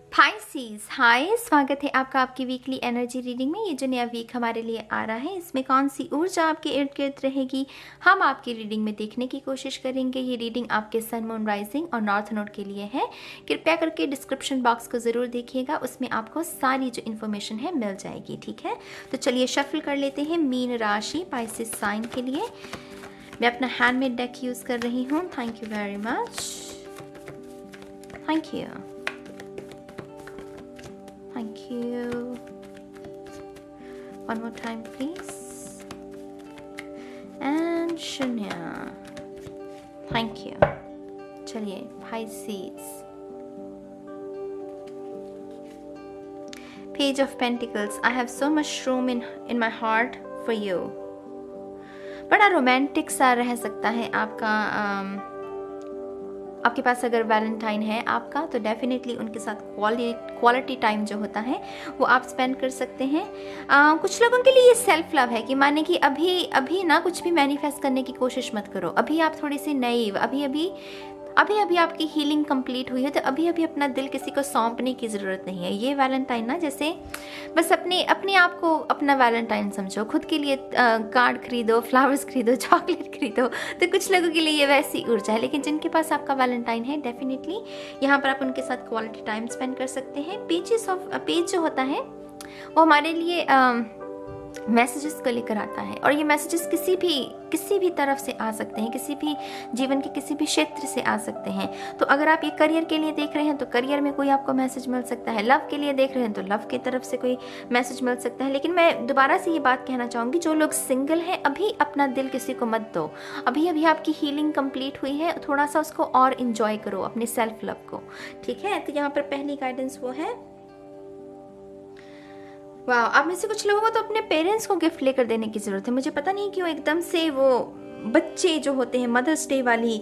Pisces, हाय, स्वागत है आपका आपकी वीकली एनर्जी रीडिंग में। ये जो नया वीक हमारे लिए आ रहा है, इसमें कौन सी ऊर्जा आपके इर्द गिर्द रहेगी, हम आपकी रीडिंग में देखने की कोशिश करेंगे। ये रीडिंग आपके सन, मून, राइजिंग और नॉर्थ नोड के लिए है। कृपया करके डिस्क्रिप्शन बॉक्स को ज़रूर देखिएगा, उसमें आपको सारी जो इन्फॉर्मेशन है मिल जाएगी। ठीक है, तो चलिए शफल कर लेते हैं मीन राशि पाइसेस साइन के लिए। मैं अपना हैंडमेड डेक यूज़ कर रही हूँ। Thank you very much, thank you, thank you. One more time please. And शून्य, thank you. चलिए Pisces, Page of Pentacles. I have so much room in my heart for you. बड़ा romantic सा रह सकता है आपके पास अगर वैलेंटाइन है आपका, तो डेफिनेटली उनके साथ क्वालिटी टाइम जो होता है वो आप स्पेंड कर सकते हैं। कुछ लोगों के लिए ये सेल्फ लव है कि माने कि अभी ना कुछ भी मैनिफेस्ट करने की कोशिश मत करो। अभी आप थोड़ी सी नईव, अभी आपकी हीलिंग कंप्लीट हुई है, तो अभी अपना दिल किसी को सौंपने की ज़रूरत नहीं है। ये वैलेंटाइन ना, जैसे बस अपने आप को अपना वैलेंटाइन समझो। खुद के लिए कार्ड खरीदो, फ्लावर्स खरीदो, चॉकलेट खरीदो। तो कुछ लोगों के लिए ये वैसी ऊर्जा है, लेकिन जिनके पास आपका वैलेंटाइन है, डेफिनेटली यहाँ पर आप उनके साथ क्वालिटी टाइम स्पेंड कर सकते हैं। पेज जो होता है वो हमारे लिए मैसेजेस को लेकर आता है, और ये मैसेजेस किसी भी तरफ से आ सकते हैं, किसी भी जीवन के किसी भी क्षेत्र से आ सकते हैं। तो अगर आप ये करियर के लिए देख रहे हैं तो करियर में कोई आपको मैसेज मिल सकता है, लव के लिए देख रहे हैं तो लव की तरफ से कोई मैसेज मिल सकता है। लेकिन मैं दोबारा से ये बात कहना चाहूँगी, जो लोग सिंगल हैं, अभी अपना दिल किसी को मत दो। अभी आपकी हीलिंग कंप्लीट हुई है, थोड़ा सा उसको और इंजॉय करो, अपने सेल्फ लव को। ठीक है, तो यहाँ पर पहली गाइडेंस वो है। वाह, आप में से कुछ लोगों को तो अपने पेरेंट्स को गिफ्ट लेकर देने की ज़रूरत है। मुझे पता नहीं क्यों एकदम से वो बच्चे जो होते हैं, मदर्स डे वाली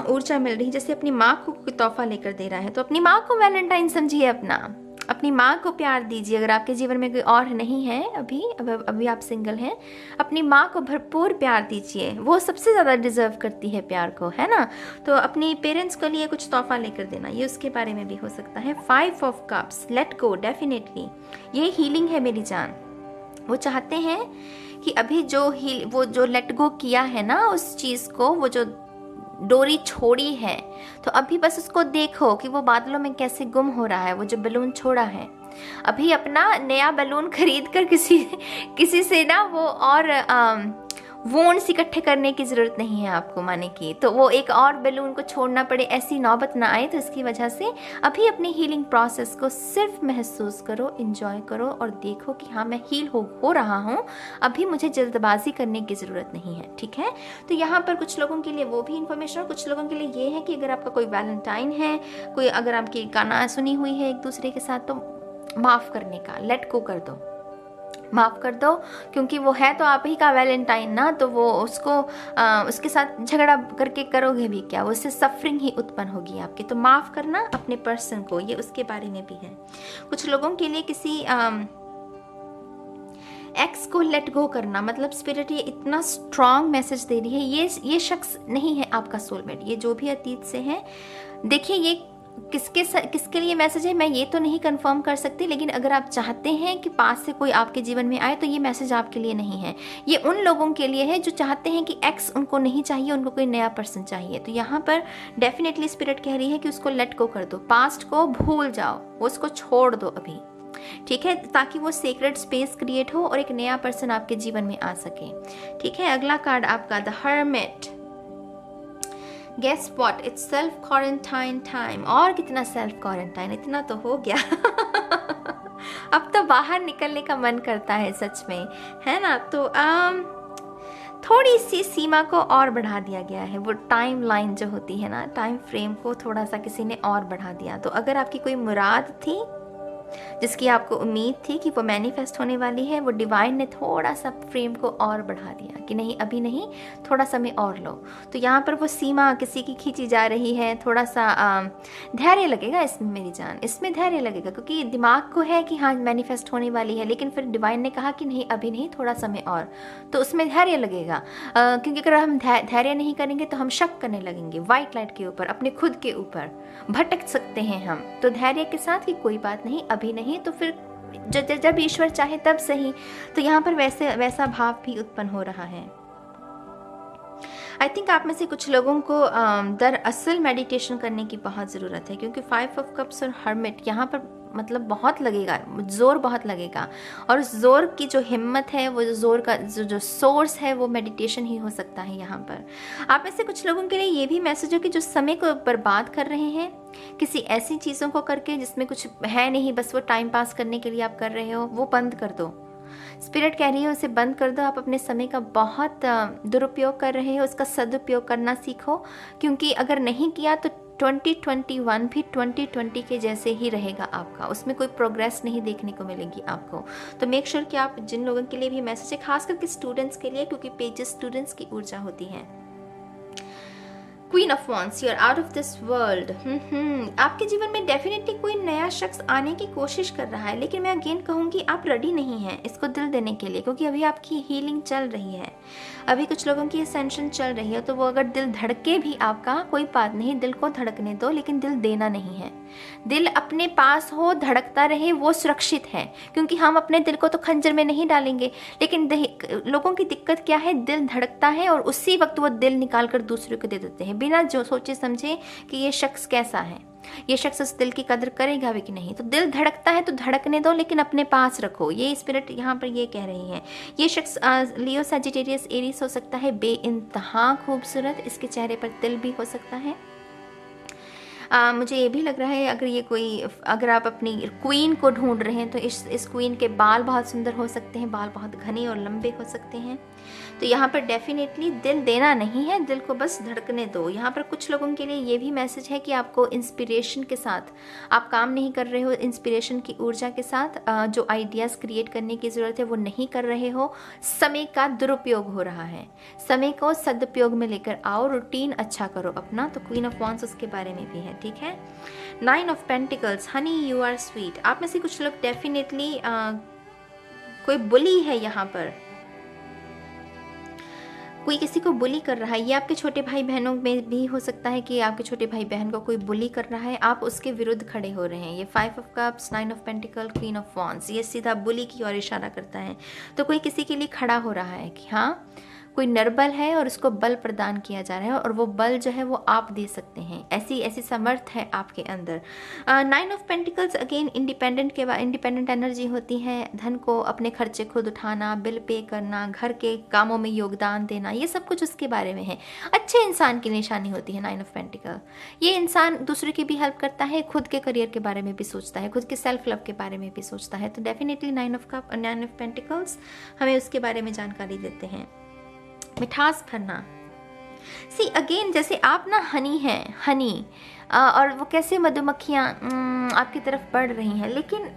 ऊर्जा मिल रही, जैसे अपनी माँ को कोई तोहफा लेकर दे रहा है। तो अपनी माँ को वैलेंटाइन समझिए, अपनी माँ को प्यार दीजिए। अगर आपके जीवन में कोई और नहीं है, अभी आप सिंगल हैं, अपनी माँ को भरपूर प्यार दीजिए। वो सबसे ज़्यादा डिजर्व करती है प्यार को, है ना। तो अपनी पेरेंट्स के लिए कुछ तोहफा लेकर देना, ये उसके बारे में भी हो सकता है। 5 of cups, let go, definitely ये हीलिंग है मेरी जान। वो चाहते हैं कि अभी वो जो लेट गो किया है ना उस चीज़ को, वो जो डोरी छोड़ी है, तो अभी बस उसको देखो कि वो बादलों में कैसे गुम हो रहा है। वो जो बलून छोड़ा है, अभी अपना नया बलून खरीद कर किसी से ना वो और वोन्स इकट्ठे करने की ज़रूरत नहीं है आपको, माने कि तो वो एक और बलून को छोड़ना पड़े, ऐसी नौबत ना आए। तो इसकी वजह से अभी अपनी हीलिंग प्रोसेस को सिर्फ महसूस करो, एंजॉय करो और देखो कि हाँ, मैं हील हो रहा हूँ। अभी मुझे जल्दबाजी करने की ज़रूरत नहीं है। ठीक है, तो यहाँ पर कुछ लोगों के लिए वो भी इन्फॉर्मेशन, और कुछ लोगों के लिए ये है कि अगर आपका कोई वैलेंटाइन है, कोई अगर आपकी गाना सुनी हुई है एक दूसरे के साथ, तो माफ़ करने का, लेट गो कर दो, माफ़ कर दो। क्योंकि वो है तो आप ही का वैलेंटाइन ना, तो वो उसके साथ झगड़ा करके करोगे भी क्या, वो उससे सफरिंग ही उत्पन्न होगी आपकी। तो माफ़ करना अपने पर्सन को, ये उसके बारे में भी है। कुछ लोगों के लिए किसी एक्स को लेट गो करना, मतलब स्पिरिट ये इतना स्ट्रॉन्ग मैसेज दे रही है, ये शख्स नहीं है आपका सोलमेट। ये जो भी अतीत से है, देखिए ये किसके लिए मैसेज है मैं ये तो नहीं कंफर्म कर सकती, लेकिन अगर आप चाहते हैं कि पास से कोई आपके जीवन में आए, तो ये मैसेज आपके लिए नहीं है। ये उन लोगों के लिए है जो चाहते हैं कि एक्स उनको नहीं चाहिए, उनको कोई नया पर्सन चाहिए। तो यहाँ पर डेफिनेटली स्पिरिट कह रही है कि उसको लेट गो कर दो, पास्ट को भूल जाओ, उसको छोड़ दो अभी। ठीक है, ताकि वो सेक्रेट स्पेस क्रिएट हो और एक नया पर्सन आपके जीवन में आ सके। ठीक है, अगला कार्ड आपका the hermit. Guess what, it's self quarantine time. और कितना सेल्फ क्वारंटाइन, इतना तो हो गया अब तो बाहर निकलने का मन करता है सच में, है ना। तो थोड़ी सी सीमा को और बढ़ा दिया गया है। वो टाइम लाइन जो होती है ना, टाइम फ्रेम को थोड़ा सा किसी ने और बढ़ा दिया। तो अगर आपकी कोई मुराद थी जिसकी आपको उम्मीद थी कि वो मैनिफेस्ट होने वाली है, वो डिवाइन ने थोड़ा सा फ्रेम को और बढ़ा दिया कि नहीं अभी नहीं, थोड़ा समय और लो। तो यहाँ पर वो सीमा किसी की खींची जा रही है, थोड़ा सा धैर्य लगेगा इसमें मेरी जान, इसमें धैर्य लगेगा, क्योंकि दिमाग को है कि हाँ मैनिफेस्ट होने वाली है, लेकिन फिर डिवाइन ने कहा कि नहीं अभी नहीं, थोड़ा समय और, तो उसमें धैर्य लगेगा। क्योंकि अगर हम धैर्य नहीं करेंगे तो हम शक करने लगेंगे वाइट लाइट के ऊपर, अपने खुद के ऊपर भटक सकते हैं हम। तो धैर्य के साथ कि कोई बात नहीं अभी नहीं, तो फिर जब ईश्वर चाहे तब सही। तो यहाँ पर वैसा भाव भी उत्पन्न हो रहा है। आई थिंक आप में से कुछ लोगों को दरअसल मेडिटेशन करने की बहुत ज़रूरत है, क्योंकि 5 ऑफ कप्स और हर्मिट यहाँ पर मतलब बहुत लगेगा, ज़ोर बहुत लगेगा, और उस ज़ोर की जो हिम्मत है, वो ज़ोर का जो सोर्स है वो मेडिटेशन ही हो सकता है। यहाँ पर आप में से कुछ लोगों के लिए ये भी मैसेज है कि जो समय को बर्बाद कर रहे हैं किसी ऐसी चीज़ों को करके जिसमें कुछ है नहीं, बस वो टाइम पास करने के लिए आप कर रहे हो, वो बंद कर दो। स्पिरिट कह रही है उसे बंद कर दो। आप अपने समय का बहुत दुरुपयोग कर रहे हो, उसका सदुपयोग करना सीखो, क्योंकि अगर नहीं किया तो 2021 भी 2020 के जैसे ही रहेगा आपका, उसमें कोई प्रोग्रेस नहीं देखने को मिलेगी आपको। तो मेक श्योर कि आप, जिन लोगों के लिए भी मैसेज है, खास करके स्टूडेंट्स के लिए, क्योंकि पेजेस स्टूडेंट्स की ऊर्जा होती है। Queen of wands, you are out of this world. आपके जीवन में डेफिनेटली कोई नया शख्स आने की कोशिश कर रहा है, लेकिन मैं अगेन कहूँगी आप रेडी नहीं हैं इसको दिल देने के लिए, क्योंकि अभी आपकी हीलिंग चल रही है, अभी कुछ लोगों की असेंशन चल रही है। तो वो अगर दिल धड़के भी आपका, कोई बात नहीं, दिल को धड़कने दो, लेकिन दिल देना नहीं है। दिल अपने पास हो, धड़कता रहे, वो सुरक्षित है, क्योंकि हम अपने दिल को तो खंजर में नहीं डालेंगे। लेकिन लोगों की दिक्कत क्या है, दिल धड़कता है और उसी वक्त वो दिल निकाल कर दूसरों को दे देते हैं, बिना जो सोचे समझे कि ये शख्स कैसा है, ये शख्स उस दिल की कदर करेगा भी कि नहीं। तो दिल धड़कता है तो धड़कने दो, लेकिन अपने पास रखो। ये स्पिरिट यहाँ पर ये कह रही है। ये शख्स लियो, सजिटेरियस, एरीज हो सकता है, बेइंतहा खूबसूरत, इसके चेहरे पर तिल भी हो सकता है। मुझे ये भी लग रहा है अगर आप अपनी क्वीन को ढूंढ रहे हैं तो इस क्वीन के बाल बहुत सुंदर हो सकते हैं, बाल बहुत घने और लंबे हो सकते हैं। तो यहाँ पर डेफिनेटली दिल देना नहीं है, दिल को बस धड़कने दो। यहाँ पर कुछ लोगों के लिए ये भी मैसेज है कि आपको इंस्पिरेशन के साथ आप काम नहीं कर रहे हो, इंस्पिरेशन की ऊर्जा के साथ जो आइडियाज़ क्रिएट करने की ज़रूरत है वो नहीं कर रहे हो। समय का दुरुपयोग हो रहा है, समय को सदुपयोग में लेकर आओ, रूटीन अच्छा करो अपना। तो क्वीन ऑफ वॉन्ड्स उसके बारे में भी है, ठीक है। 9 of pentacles, honey you are sweet. आप में से कुछ लोग डेफिनेटली कोई बुली है, यहाँ पर कोई किसी को बुली कर रहा है। ये आपके छोटे भाई बहनों में भी हो सकता है कि आपके छोटे भाई बहन को कोई बुली कर रहा है, आप उसके विरुद्ध खड़े हो रहे हैं। ये 5 of cups, 9 of pentacle, queen of wands, ये सीधा बुली की ओर इशारा करता है। तो कोई किसी के लिए खड़ा हो रहा है कि हाँ कोई निर्बल है और उसको बल प्रदान किया जा रहा है, और वो बल जो है वो आप दे सकते हैं, ऐसी समर्थ है आपके अंदर। 9 of pentacles again independent energy होती है। धन को, अपने खर्चे खुद उठाना, बिल पे करना, घर के कामों में योगदान देना, ये सब कुछ उसके बारे में है। अच्छे इंसान की निशानी होती है 9 ऑफ पेंटिकल। ये इंसान दूसरे की भी हेल्प करता है, खुद के करियर के बारे में भी सोचता है, खुद के सेल्फ लव के बारे में भी सोचता है। तो डेफिनेटली 9 ऑफ पेंटिकल्स हमें उसके बारे में जानकारी देते हैं। मिठास भरना, सी अगेन जैसे आप ना हनी हैं, हनी और वो कैसे मधुमक्खियाँ आपकी तरफ बढ़ रही हैं, लेकिन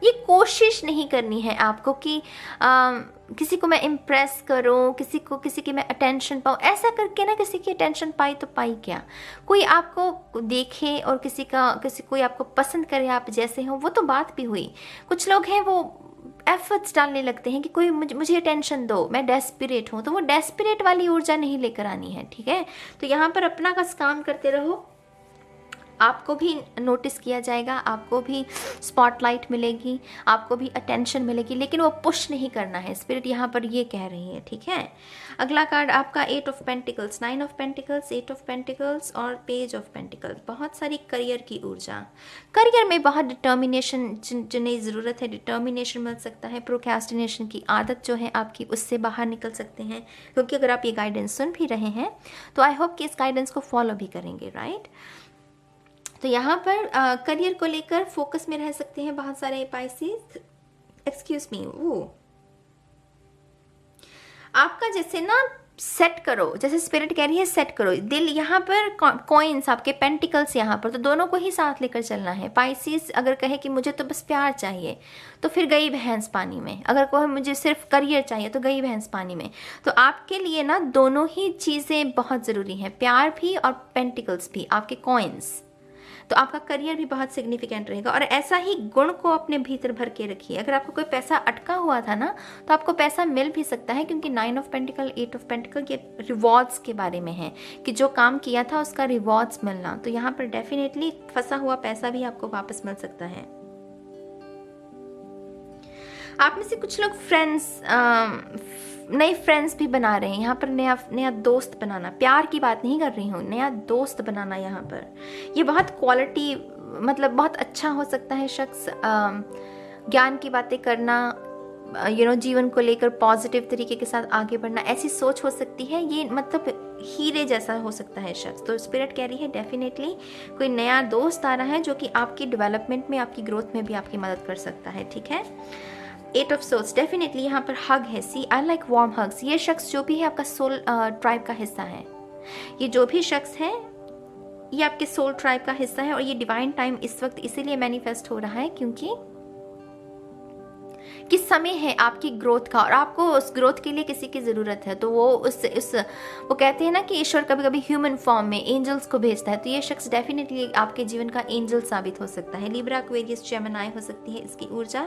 ये कोशिश नहीं करनी है आपको कि किसी को मैं इम्प्रेस करूं, किसी की मैं अटेंशन पाऊं। ऐसा करके ना किसी की अटेंशन पाई तो पाई क्या, कोई आपको देखे और कोई आपको पसंद करे आप जैसे हो, वो तो बात भी हुई। कुछ लोग हैं वो एफर्ट्स डालने लगते हैं कि कोई मुझे अटेंशन दो, मैं डेस्परेट हूँ, तो वो डेस्परेट वाली ऊर्जा नहीं लेकर आनी है, ठीक है। तो यहाँ पर अपना बस काम करते रहो, आपको भी नोटिस किया जाएगा, आपको भी स्पॉटलाइट मिलेगी, आपको भी अटेंशन मिलेगी, लेकिन वो पुश नहीं करना है, स्पिरिट यहाँ पर ये कह रही है, ठीक है। अगला कार्ड आपका 8 of pentacles, 9 of pentacles, 8 of pentacles और पेज ऑफ पेंटिकल्स। बहुत सारी करियर की ऊर्जा, करियर में बहुत डिटर्मिनेशन जिन्हें ज़रूरत है, डिटर्मिनेशन मिल सकता है। प्रोक्रेस्टिनेशन की आदत जो है आपकी, उससे बाहर निकल सकते हैं, क्योंकि अगर आप ये गाइडेंस सुन भी रहे हैं तो आई होप कि इस गाइडेंस को फॉलो भी करेंगे, राइट। तो यहाँ पर करियर को लेकर फोकस में रह सकते हैं बहुत सारे पाइसेस। एक्सक्यूज मी, वो आपका जैसे ना सेट करो, जैसे स्पिरिट कह रही है सेट करो दिल, यहाँ पर कॉइन्स आपके पेंटिकल्स यहाँ पर, तो दोनों को ही साथ लेकर चलना है। पाइसिस अगर कहे कि मुझे तो बस प्यार चाहिए तो फिर गई भैंस पानी में, अगर कोई मुझे सिर्फ करियर चाहिए तो गई भैंस पानी में। तो आपके लिए ना दोनों ही चीज़ें बहुत ज़रूरी हैं, प्यार भी और पेंटिकल्स भी, आपके कॉइन्स। तो आपका करियर भी बहुत सिग्निफिकेंट रहेगा। और ऐसा ही गुण को अपने भीतर भर के रखिए। अगर आपको कोई पैसा अटका हुआ था ना, तो आपको पैसा मिल भी सकता है, क्योंकि 9 ऑफ पेंटिकल 8 ऑफ पेंटिकल ये रिवॉर्ड्स के बारे में है कि जो काम किया था उसका रिवॉर्ड्स मिलना। तो यहाँ पर डेफिनेटली फंसा हुआ पैसा भी आपको वापस मिल सकता है। आप में से कुछ लोग नए फ्रेंड्स भी बना रहे हैं। यहाँ पर नया दोस्त बनाना, प्यार की बात नहीं कर रही हूँ, नया दोस्त बनाना। यहाँ पर ये बहुत क्वालिटी, मतलब बहुत अच्छा हो सकता है शख्स। ज्ञान की बातें करना, जीवन को लेकर पॉजिटिव तरीके के साथ आगे बढ़ना, ऐसी सोच हो सकती है। ये मतलब हीरे जैसा हो सकता है शख्स। तो स्पिरिट कह रही है डेफिनेटली कोई नया दोस्त आ रहा है जो कि आपकी डेवलपमेंट में, आपकी ग्रोथ में भी आपकी मदद कर सकता है। ठीक है। 8 ऑफ सोल्स डेफिनेटली यहाँ पर हग है। सी आई लाइक वार्म हग्स। ये शख्स जो भी है आपका सोल ट्राइब का हिस्सा है। ये जो भी शख्स है ये आपके सोल ट्राइब का हिस्सा है। और ये डिवाइन टाइम इस वक्त इसीलिए मैनिफेस्ट हो रहा है क्योंकि कि समय है आपकी ग्रोथ का, और आपको उस ग्रोथ के लिए किसी की ज़रूरत है। तो वो वो कहते हैं ना कि ईश्वर कभी कभी ह्यूमन फॉर्म में एंजल्स को भेजता है। तो ये शख्स डेफिनेटली आपके जीवन का एंजल साबित हो सकता है। लिब्रा, एक्वेरियस, जेमिनी हो सकती है इसकी ऊर्जा,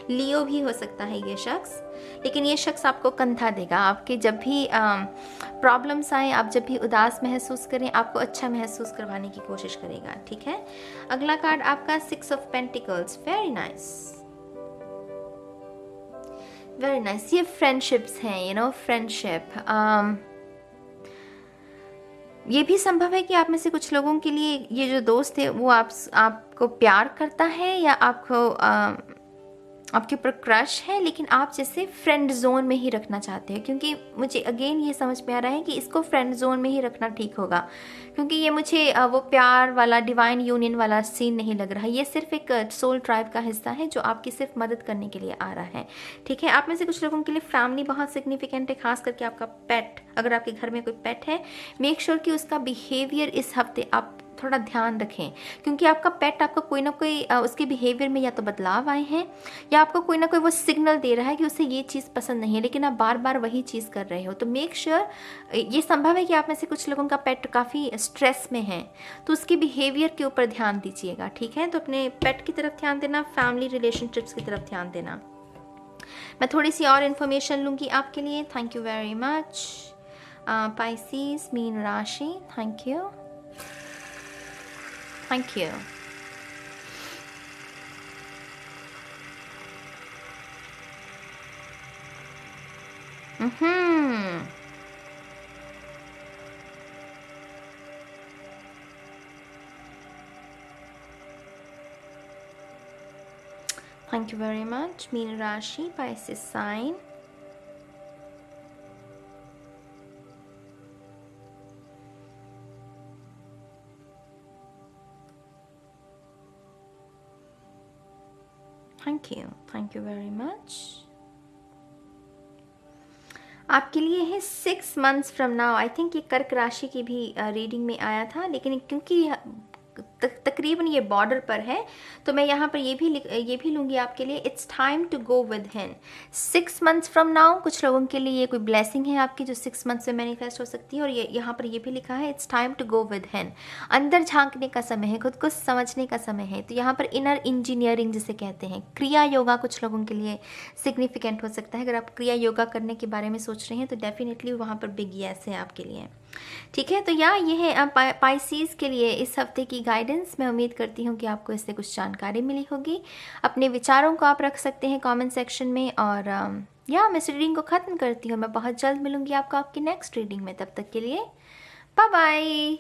लियो भी हो सकता है ये शख्स। लेकिन ये शख्स आपको कंधा देगा। आपके जब भी प्रॉब्लम्स आए, आप जब भी उदास महसूस करें, आपको अच्छा महसूस करवाने की कोशिश करेगा। ठीक है। अगला कार्ड आपका 6 of pentacles. Very nice, very nice. ये फ्रेंडशिप्स हैं, फ्रेंडशिप। ये भी संभव है कि आप में से कुछ लोगों के लिए ये जो दोस्त है वो आपको प्यार करता है या आपके ऊपर क्रश है, लेकिन आप जैसे फ्रेंड जोन में ही रखना चाहते हैं। क्योंकि मुझे अगेन ये समझ में आ रहा है कि इसको फ्रेंड जोन में ही रखना ठीक होगा, क्योंकि ये मुझे वो प्यार वाला डिवाइन यूनियन वाला सीन नहीं लग रहा है। ये सिर्फ एक सोल ट्राइब का हिस्सा है जो आपकी सिर्फ मदद करने के लिए आ रहा है। ठीक है। आप में से कुछ लोगों के लिए फैमिली बहुत सिग्निफिकेंट है, खास करके आपका पेट। अगर आपके घर में कोई पेट है, मेक श्योर कि उसका बिहेवियर इस हफ्ते आप थोड़ा ध्यान रखें, क्योंकि आपका पेट आपको कोई ना कोई उसके बिहेवियर में या तो बदलाव आए हैं या आपको कोई ना कोई वो सिग्नल दे रहा है कि उसे ये चीज़ पसंद नहीं है, लेकिन आप बार बार वही चीज़ कर रहे हो। तो मेक श्योर, ये संभव है कि आप में से कुछ लोगों का पेट काफ़ी स्ट्रेस में है, तो उसके बिहेवियर के ऊपर ध्यान दीजिएगा। ठीक है। तो अपने पेट की तरफ ध्यान देना, फैमिली रिलेशनशिप्स की तरफ ध्यान देना। मैं थोड़ी सी और इन्फॉर्मेशन लूँगी आपके लिए। Thank you very much. Pisces, मीन राशि, thank you, thank you. Thank you very much. Meena Rashi, Pisces sign. Thank you very much. आपके लिए है 6 months from now। I think ये कर्क राशि की भी रीडिंग में आया था, लेकिन क्योंकि तकरीबन ये बॉर्डर पर है तो मैं यहाँ पर ये भी लूँगी आपके लिए। It's time to go with him. 6 months from now कुछ लोगों के लिए ये कोई ब्लेसिंग है आपकी जो 6 months में मैनिफेस्ट हो सकती है। और ये यहाँ पर ये भी लिखा है it's time to go with him. अंदर झांकने का समय है, खुद को समझने का समय है। तो यहाँ पर इनर इंजीनियरिंग जिसे कहते हैं, क्रिया योगा कुछ लोगों के लिए सिग्निफिकेंट हो सकता है। अगर आप क्रिया योगा करने के बारे में सोच रहे हैं तो डेफिनेटली वहाँ पर बिग येस है आपके लिए। ठीक है। तो ये है पाइसिस के लिए इस हफ्ते की गाइडेंस। मैं उम्मीद करती हूँ कि आपको इससे कुछ जानकारी मिली होगी। अपने विचारों को आप रख सकते हैं कमेंट सेक्शन में। और मैं इस रीडिंग को ख़त्म करती हूँ। मैं बहुत जल्द मिलूँगी आपको आपकी नेक्स्ट रीडिंग में। तब तक के लिए बाय बाय।